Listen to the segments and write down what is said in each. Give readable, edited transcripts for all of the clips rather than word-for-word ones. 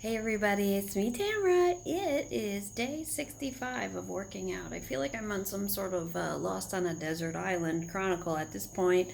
Hey everybody, it's me Tamara. It is day 65 of working out. I feel like I'm on some sort of Lost on a Desert Island chronicle at this point.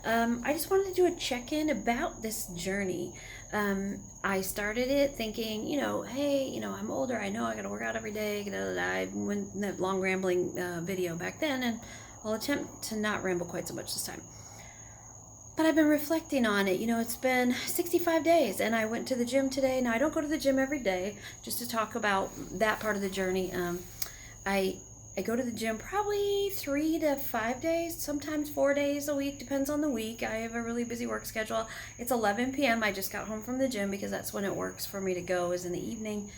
I just wanted to do a check-in about this journey. I started it thinking, hey, I'm older. I know I gotta work out every day. I went in that long rambling video back then, and I'll attempt to not ramble quite so much this time. But I've been reflecting on it. It's been 65 days, and I went to the gym today. Now, I don't go to the gym every day, just to talk about that part of the journey. I go to the gym probably 3 to 5 days, sometimes 4 days a week, depends on the week. I have a really busy work schedule. It's 11 p.m. I just got home from the gym because that's when it works for me to go, is in the evening.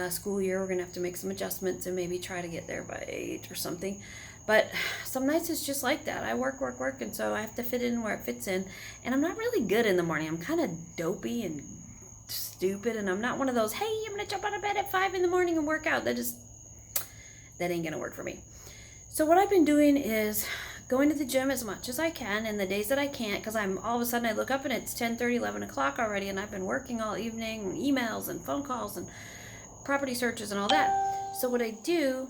School year, we're going to have to make some adjustments and maybe try to get there by 8 or something. But some nights it's just like that. I work, and so I have to fit in where it fits in. And I'm not really good in the morning. I'm kind of dopey and stupid, and I'm not one of those, hey, I'm going to jump out of bed at 5 in the morning and work out. That ain't going to work for me. So what I've been doing is going to the gym as much as I can, and the days that I can't, because all of a sudden I look up and it's 10:30, 11 o'clock already, and I've been working all evening, emails and phone calls and property searches and all that. So what I do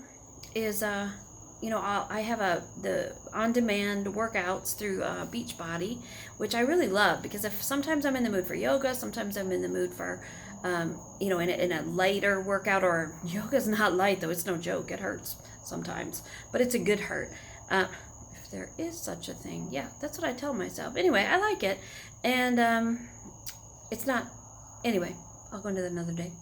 is I have the on-demand workouts through Beachbody, which I really love, because if sometimes I'm in the mood for yoga, sometimes I'm in the mood for, in a lighter workout. Or yoga's not light though; it's no joke. It hurts sometimes, but it's a good hurt. If there is such a thing, yeah, that's what I tell myself. Anyway, I like it, and it's not. Anyway, I'll go into that another day.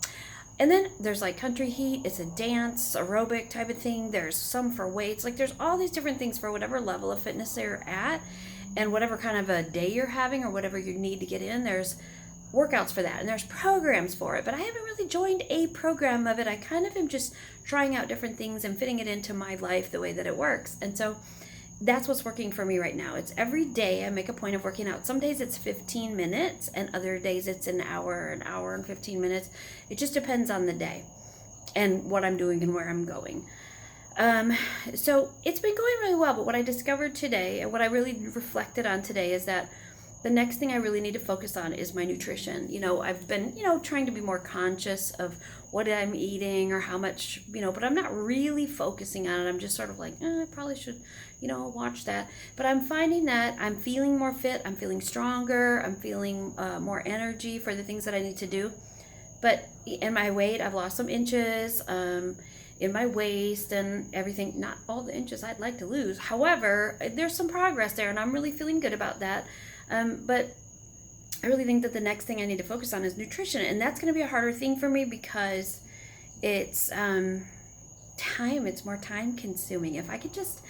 And then there's like Country Heat. It's a dance, aerobic type of thing. There's some for weights. Like, there's all these different things for whatever level of fitness they're at and whatever kind of a day you're having or whatever you need to get in. There's workouts for that, and there's programs for it. But I haven't really joined a program of it. I kind of am just trying out different things and fitting it into my life the way that it works. And so that's what's working for me right now. It's every day I make a point of working out. Some days it's 15 minutes, and other days it's an hour and 15 minutes. It just depends on the day and what I'm doing and where I'm going. So it's been going really well, but what I discovered today and what I really reflected on today is that the next thing I really need to focus on is my nutrition. I've been, trying to be more conscious of what I'm eating or how much, but I'm not really focusing on it. I'm just sort of like, I probably should, watch that. But I'm finding that I'm feeling more fit. I'm feeling stronger. I'm feeling more energy for the things that I need to do. But in my weight, I've lost some inches in my waist and everything. Not all the inches I'd like to lose. However, there's some progress there, and I'm really feeling good about that. But I really think that the next thing I need to focus on is nutrition, and that's going to be a harder thing for me because it's time. It's more time consuming. If I could just,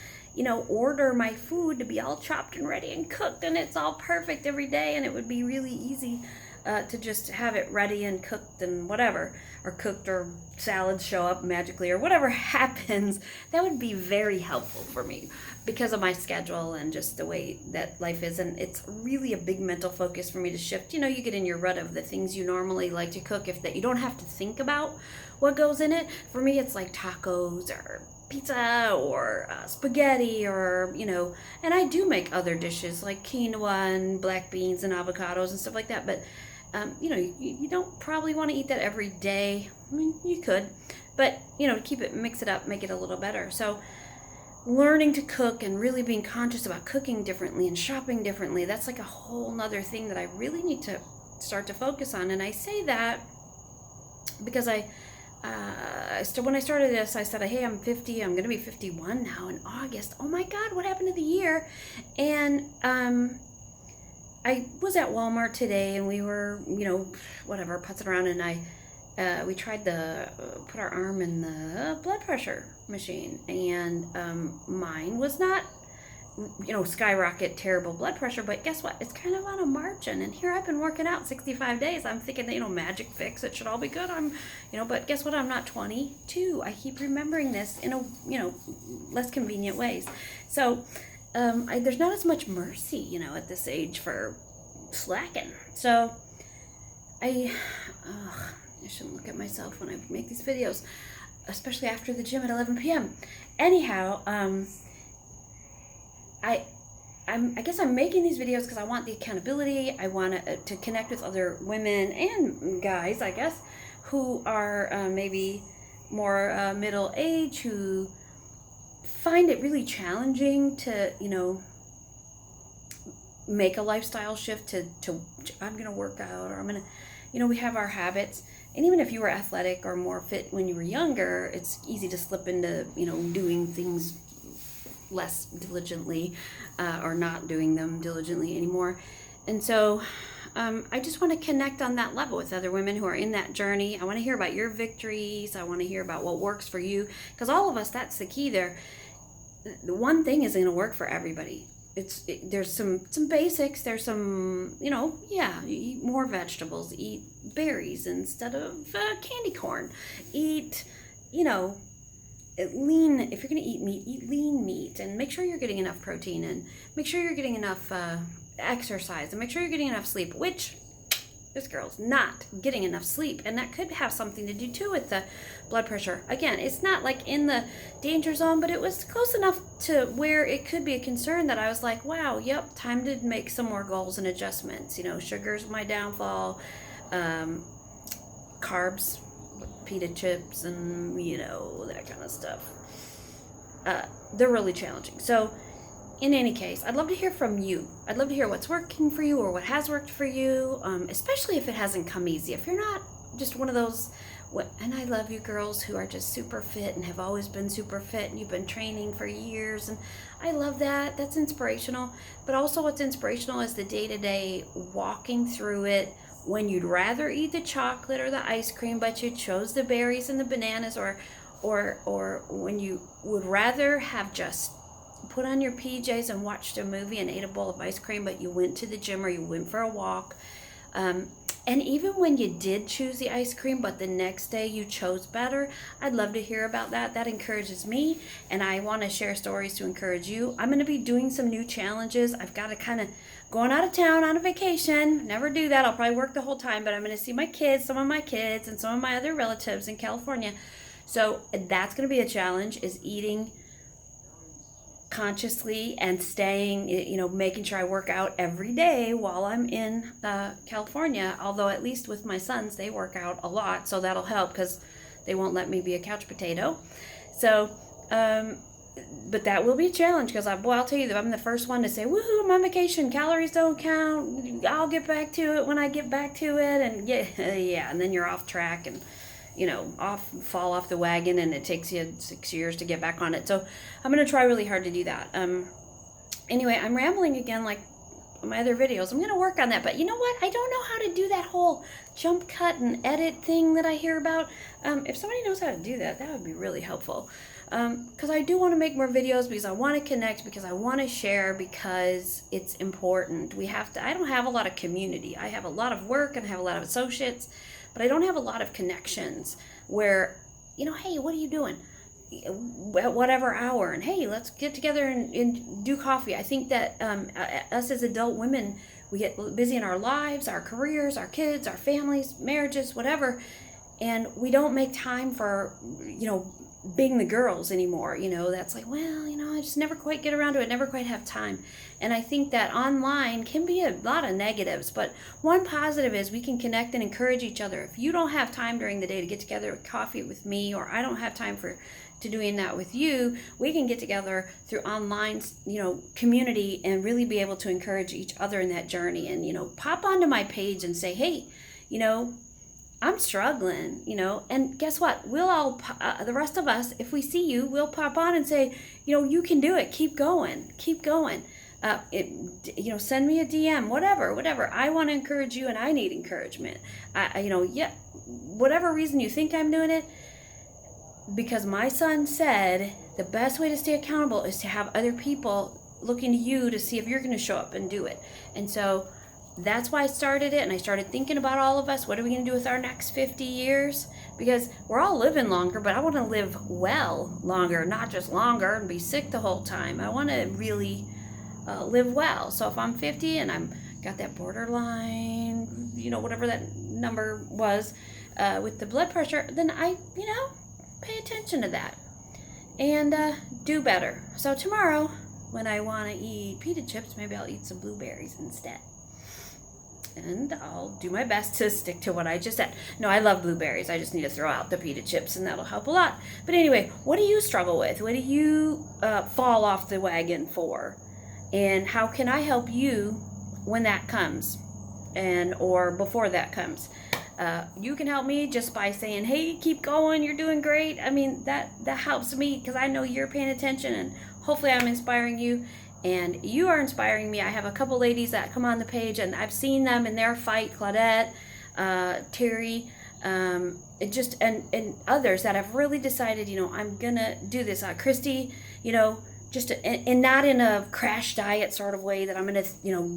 order my food to be all chopped and ready and cooked, and it's all perfect every day, and it would be really easy to just have it ready and cooked and whatever, or cooked, or salads show up magically, or whatever happens. That would be very helpful for me because of my schedule and just the way that life is. And it's really a big mental focus for me to shift. You get in your rut of the things you normally like to cook, if that you don't have to think about what goes in it. For me, it's like tacos or pizza or spaghetti, or and I do make other dishes like quinoa and black beans and avocados and stuff like that, but you don't probably want to eat that every day. I mean, you could, but mix it up, make it a little better. So learning to cook and really being conscious about cooking differently and shopping differently, that's like a whole nother thing that I really need to start to focus on. And I say that because when I started this, I said, hey, I'm 50. I'm going to be 51 now in August. Oh my God, what happened to the year? And I was at Walmart today, and we were, putzing around, and we tried to put our arm in the blood pressure machine, and mine was not, skyrocket terrible blood pressure, but guess what? It's kind of on a margin, and here I've been working out 65 days. I'm thinking, magic fix, it should all be good. But guess what? I'm not 22. I keep remembering this in less convenient ways. So there's not as much mercy, at this age for slacking. So I shouldn't look at myself when I make these videos, especially after the gym at 11 p.m. Anyhow, I guess I'm making these videos because I want the accountability. I want to connect with other women and guys, I guess, who are maybe more middle age, who find it really challenging to, make a lifestyle shift to I'm going to work out, or I'm going to, we have our habits. And even if you were athletic or more fit when you were younger, it's easy to slip into, doing things less diligently, or not doing them diligently anymore. And so I just want to connect on that level with other women who are in that journey. I want to hear about your victories. I want to hear about what works for you, because all of us, that's the key there. The one thing isn't going to work for everybody. There's some basics. There's some, eat more vegetables, eat berries instead of candy corn, eat, lean. If you're going to eat lean meat, and make sure you're getting enough protein, and make sure you're getting enough exercise, and make sure you're getting enough sleep, which this girl's not getting enough sleep, and that could have something to do too with the blood pressure. Again, it's not like in the danger zone, but it was close enough to where it could be a concern that I was like, wow, yep, time to make some more goals and adjustments. Sugar's my downfall, carbs, pita chips, and that kind of stuff. They're really challenging. So in any case, I'd love to hear from you. I'd love to hear what's working for you or what has worked for you, especially if it hasn't come easy. If you're not just one of those, and I love you girls who are just super fit and have always been super fit, and you've been training for years, and I love that. That's inspirational. But also what's inspirational is the day-to-day walking through it, when you'd rather eat the chocolate or the ice cream, but you chose the berries and the bananas, or when you would rather have just put on your PJs and watched a movie and ate a bowl of ice cream, but you went to the gym or you went for a walk. And even when you did choose the ice cream, but the next day you chose better, I'd love to hear about that. That encourages me, and I want to share stories to encourage you. I'm going to be doing some new challenges. I've got to kind of going out of town on a vacation. Never do that. I'll probably work the whole time, but I'm going to see my kids, some of my kids, and some of my other relatives in California. So that's going to be a challenge, is eating consciously and staying, making sure I work out every day while I'm in California. Although at least with my sons, they work out a lot, so that'll help because they won't let me be a couch potato. So, but that will be a challenge, because I'll tell you that I'm the first one to say, woohoo, I'm on vacation, calories don't count, I'll get back to it when I get back to it, and yeah, and then you're off track and fall off the wagon, and it takes you 6 years to get back on it. So I'm going to try really hard to do that. Anyway, I'm rambling again like my other videos. I'm going to work on that. But you know what? I don't know how to do that whole jump cut and edit thing that I hear about. If somebody knows how to do that, that would be really helpful. Because I do want to make more videos, because I want to connect, because I want to share, because it's important. I don't have a lot of community. I have a lot of work and I have a lot of associates, but I don't have a lot of connections where, hey, what are you doing? At whatever hour, and hey, let's get together and do coffee. I think that us as adult women, we get busy in our lives, our careers, our kids, our families, marriages, whatever, and we don't make time for, being the girls anymore. That's like, well, I just never quite get around to it, never quite have time. And I think that online can be a lot of negatives, but one positive is we can connect and encourage each other. If you don't have time during the day to get together with coffee with me, or I don't have time to doing that with you, we can get together through online, community, and really be able to encourage each other in that journey. And, pop onto my page and say, hey, I'm struggling, and guess what? We'll all, the rest of us, if we see you, we'll pop on and say, you can do it. Keep going. Send me a DM, whatever. I want to encourage you, and I need encouragement. Whatever reason you think I'm doing it, because my son said the best way to stay accountable is to have other people looking to you to see if you're going to show up and do it. And so that's why I started it, and I started thinking about all of us. What are we going to do with our next 50 years? Because we're all living longer, but I want to live well longer, not just longer and be sick the whole time. I want to really live well. So if I'm 50 and I'm got that borderline, whatever that number was with the blood pressure, then I, pay attention to that and do better. So tomorrow, when I want to eat pita chips, maybe I'll eat some blueberries instead. and I'll do my best to stick to what I just said. No, I love blueberries. I just need to throw out the pita chips, and that'll help a lot. But anyway, what do you struggle with? What do you fall off the wagon for? And how can I help you when that comes, and or before that comes? You can help me just by saying, hey, keep going, you're doing great. I mean, that helps me because I know you're paying attention, and hopefully I'm inspiring you, and you are inspiring me. I have a couple ladies that come on the page, and I've seen them in their fight, Claudette, Terry, and others that have really decided, I'm gonna do this. Christy, just and not in a crash diet sort of way that I'm gonna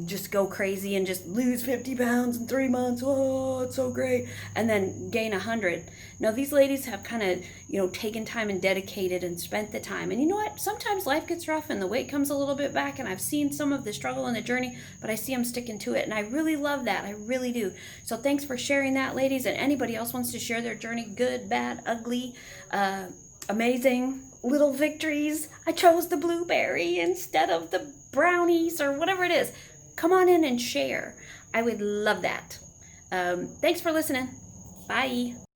just go crazy and just lose 50 pounds in 3 months. Oh, it's so great, and then gain 100. No, these ladies have kind of taken time and dedicated and spent the time. And you know what? Sometimes life gets rough and the weight comes a little bit back. And I've seen some of the struggle in the journey, but I see them sticking to it, and I really love that. I really do. So thanks for sharing that, ladies. And anybody else wants to share their journey, good, bad, ugly, amazing, little victories. I chose the blueberry instead of the brownies or whatever it is. Come on in and share. I would love that. Thanks for listening. Bye.